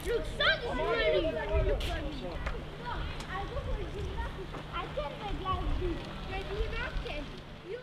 Look, sun is ready. Look at me. I can't make like this. Can you not can? You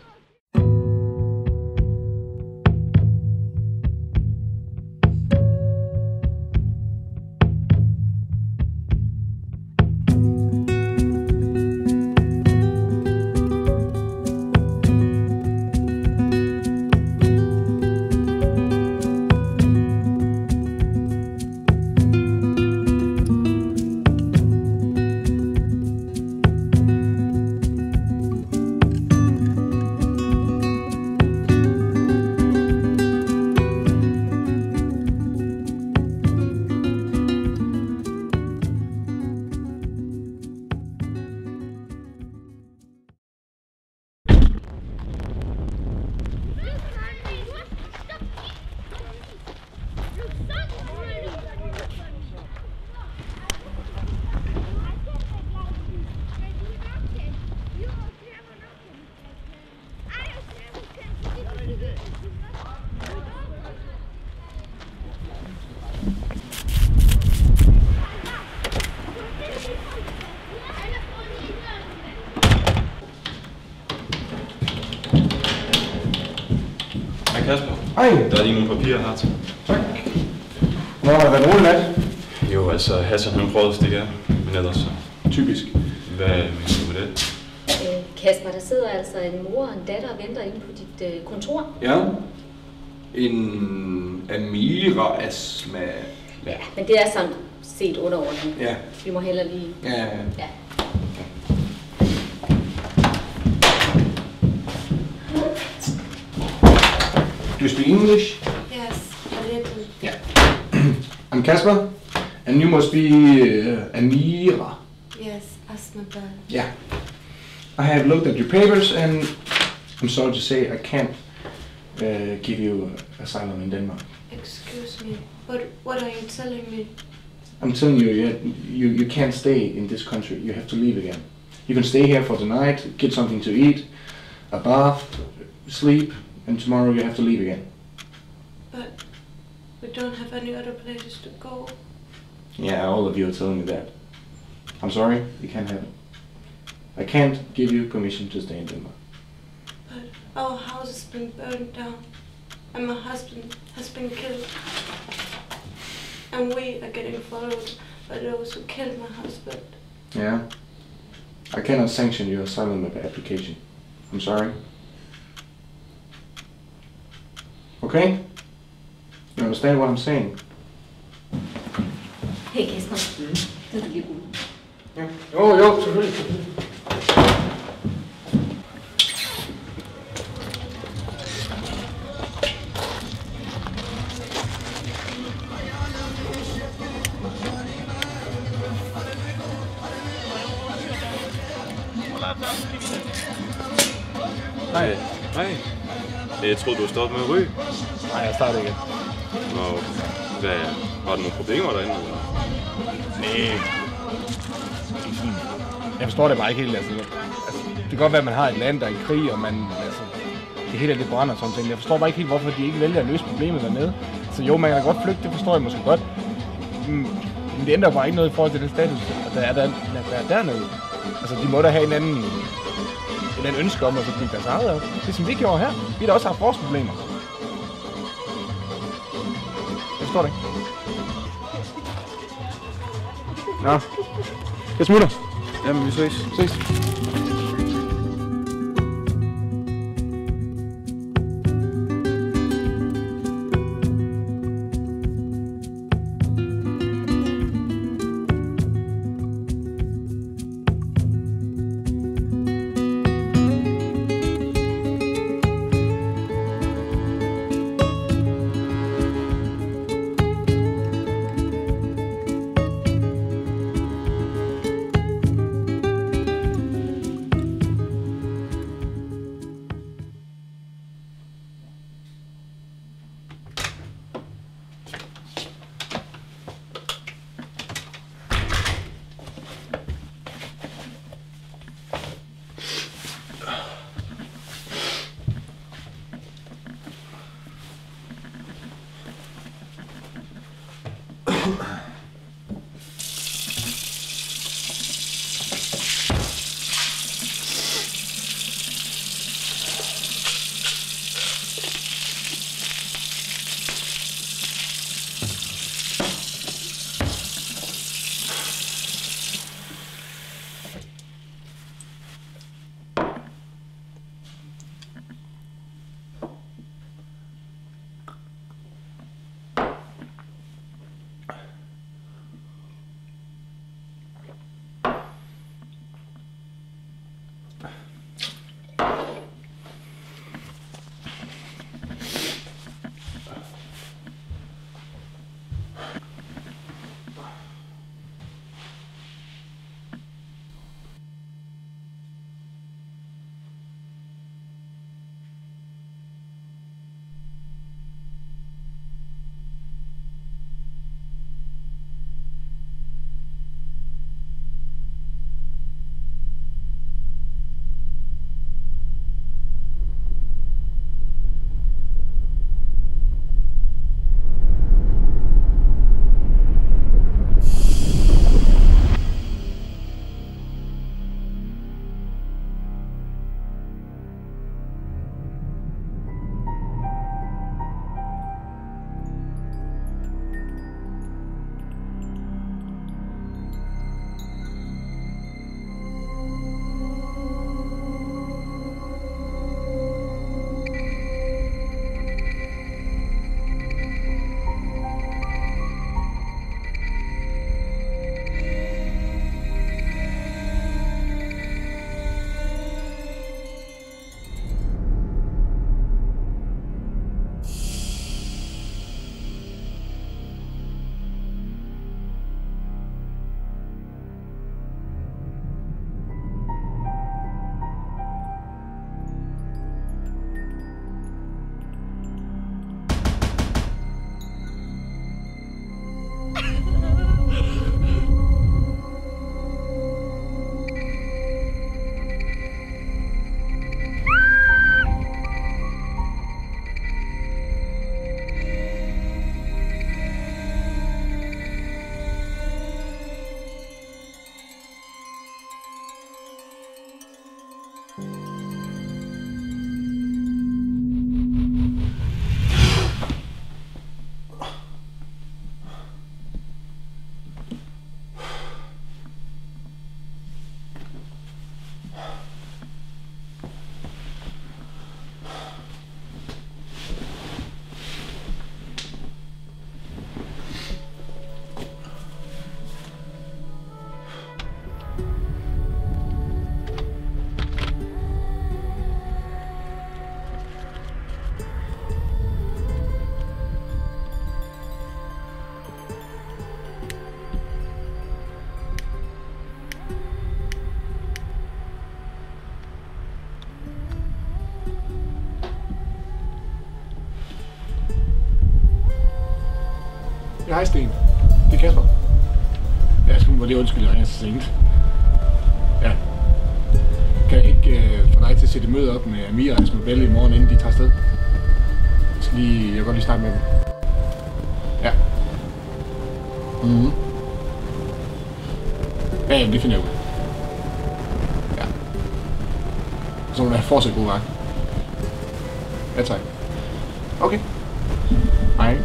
Hej Kasper. Hej. Der er lige nogle papirer her til. Tak. Nå, har der været en rolig nat? Jo, altså Hassan han prøvede at stikke af, men ellers så. Typisk. Hvad mener du med det? Kasper, der sidder altså en mor og en datter og venter inde på dit kontor. Ja. En Amira Asma. Ja, men det er sådan set underordnet. Ja. Vi må hellere lige... Ja. Ja. Do you speak English? Yes, a little. Yeah. I'm Kasper, and you must be Amira. Yes, Asmabal. Yeah. I have looked at your papers, and I'm sorry to say I can't give you asylum in Denmark. Excuse me, but what are you telling me? I'm telling you, you can't stay in this country. You have to leave again. You can stay here for the night, get something to eat, a bath, sleep, and tomorrow you have to leave again. But we don't have any other places to go. Yeah, all of you are telling me that. I'm sorry, you can't have it. I can't give you permission to stay in Denmark. But our house has been burned down, and my husband has been killed. And we are getting followed by those who killed my husband. Yeah. I cannot sanction your asylum application. I'm sorry. Okay? You understand what I'm saying? Hey Kasper, det er du lige brugt. Ja. Jo, selvfølgelig. Hej. Hej. Jeg troede, du var stoppet med at ryge. Nej, jeg starter igen. Nå, hvad, var der nogle problemer derinde? Eller? Nej. Jeg forstår det bare ikke helt. Altså, det kan godt være, at man har et land, der er i krig, og man, altså, det hele er lidt brænder og sådan ting. Jeg forstår bare ikke helt, hvorfor de ikke vælger at løse problemet dernede. Så jo, man kan da godt flygte, det forstår jeg måske godt. Men det ændrer bare ikke noget i forhold til den status, der er dernede. Altså, de må da have en anden ønske om at bygge deres eget op. Det som vi gjorde her. Vi har da også haft vores problemer. Jeg forstår det ikke. Nå. Jeg smutter. Jamen, vi ses. Ses. Hej Sten. Det er Kasper. Jeg skal lige undskylde, jeg ringer så sent. Ja. Kan jeg ikke få dig til at sætte møde op med Amira og Esma Belle i morgen, inden de tager afsted? Jeg kan godt lige snakke med dem. Ja. Mhm. Ja, jamen, det finder jeg ud. Ja. Så må du have fortsat god vagt. Ja, tak. Okay. Hej.